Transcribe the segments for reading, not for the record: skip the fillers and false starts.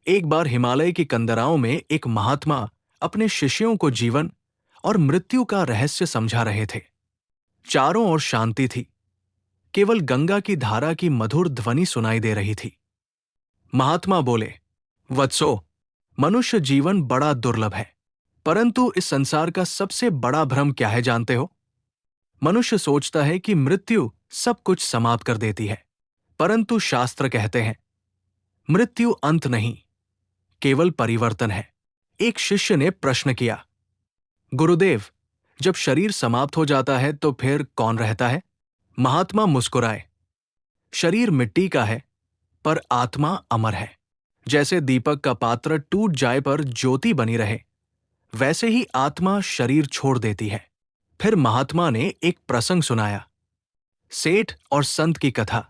एक बार हिमालय की कंदराओं में एक महात्मा अपने शिष्यों को जीवन और मृत्यु का रहस्य समझा रहे थे। चारों ओर शांति थी, केवल गंगा की धारा की मधुर ध्वनि सुनाई दे रही थी। महात्मा बोले, वत्सो, मनुष्य जीवन बड़ा दुर्लभ है, परंतु इस संसार का सबसे बड़ा भ्रम क्या है जानते हो? मनुष्य सोचता है कि मृत्यु सब कुछ समाप्त कर देती है, परंतु शास्त्र कहते हैं मृत्यु अंत नहीं, केवल परिवर्तन है। एक शिष्य ने प्रश्न किया, गुरुदेव, जब शरीर समाप्त हो जाता है तो फिर कौन रहता है? महात्मा मुस्कुराए, शरीर मिट्टी का है, पर आत्मा अमर है। जैसे दीपक का पात्र टूट जाए पर ज्योति बनी रहे, वैसे ही आत्मा शरीर छोड़ देती है। फिर महात्मा ने एक प्रसंग सुनाया, सेठ और संत की कथा।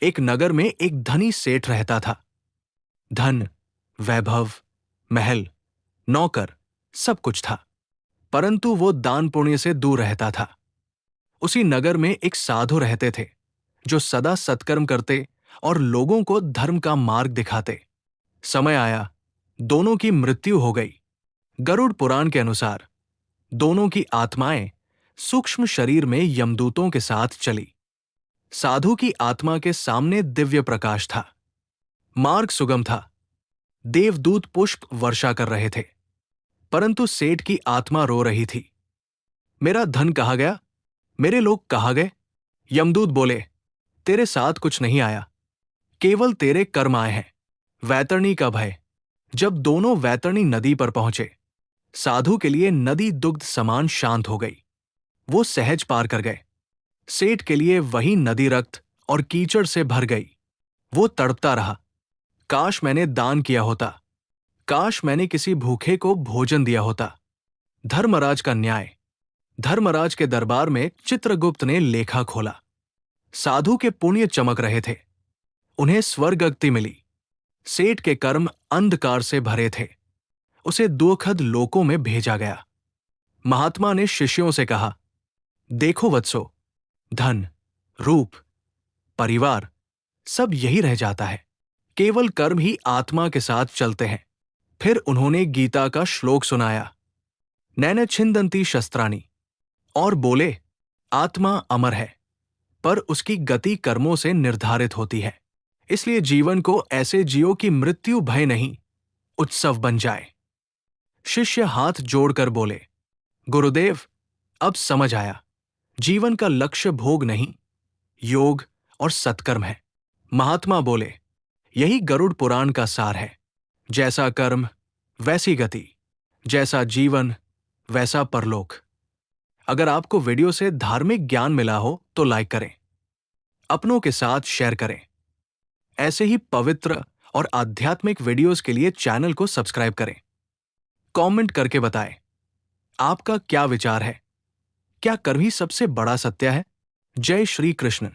एक नगर में एक धनी सेठ रहता था। धन, वैभव, महल, नौकर, सब कुछ था, परंतु वो दान पुण्य से दूर रहता था। उसी नगर में एक साधु रहते थे, जो सदा सत्कर्म करते और लोगों को धर्म का मार्ग दिखाते। समय आया, दोनों की मृत्यु हो गई। गरुड़ पुराण के अनुसार दोनों की आत्माएं सूक्ष्म शरीर में यमदूतों के साथ चली। साधु की आत्मा के सामने दिव्य प्रकाश था, मार्ग सुगम था, देवदूत पुष्प वर्षा कर रहे थे, परंतु सेठ की आत्मा रो रही थी। मेरा धन कहाँ गया? मेरे लोग कहाँ गए? यमदूत बोले, तेरे साथ कुछ नहीं आया, केवल तेरे कर्म आए हैं। वैतरणी का भय। जब दोनों वैतरणी नदी पर पहुंचे, साधु के लिए नदी दुग्ध समान शांत हो गई। वो सहज पार कर गए। सेठ के लिए वही नदी रक्त और कीचड़ से भर गई। वो तड़पता रहा, काश मैंने दान किया होता, काश मैंने किसी भूखे को भोजन दिया होता। धर्मराज का न्याय। धर्मराज के दरबार में चित्रगुप्त ने लेखा खोला। साधु के पुण्य चमक रहे थे, उन्हें स्वर्गगति मिली। सेठ के कर्म अंधकार से भरे थे, उसे दुखद लोकों में भेजा गया। महात्मा ने शिष्यों से कहा, देखो वत्सो, धन, रूप, परिवार सब यही रह जाता है, केवल कर्म ही आत्मा के साथ चलते हैं। फिर उन्होंने गीता का श्लोक सुनाया, नैन छिन्दन्ति शस्त्राणि, और बोले, आत्मा अमर है, पर उसकी गति कर्मों से निर्धारित होती है। इसलिए जीवन को ऐसे जियो कि मृत्यु भय नहीं, उत्सव बन जाए। शिष्य हाथ जोड़कर बोले, गुरुदेव, अब समझ आया, जीवन का लक्ष्य भोग नहीं, योग और सत्कर्म है। महात्मा बोले, यही गरुड़ पुराण का सार है। जैसा कर्म वैसी गति, जैसा जीवन वैसा परलोक। अगर आपको वीडियो से धार्मिक ज्ञान मिला हो तो लाइक करें, अपनों के साथ शेयर करें। ऐसे ही पवित्र और आध्यात्मिक वीडियोस के लिए चैनल को सब्सक्राइब करें। कमेंट करके बताएं, आपका क्या विचार है? क्या कर्म ही सबसे बड़ा सत्य है? जय श्री कृष्ण।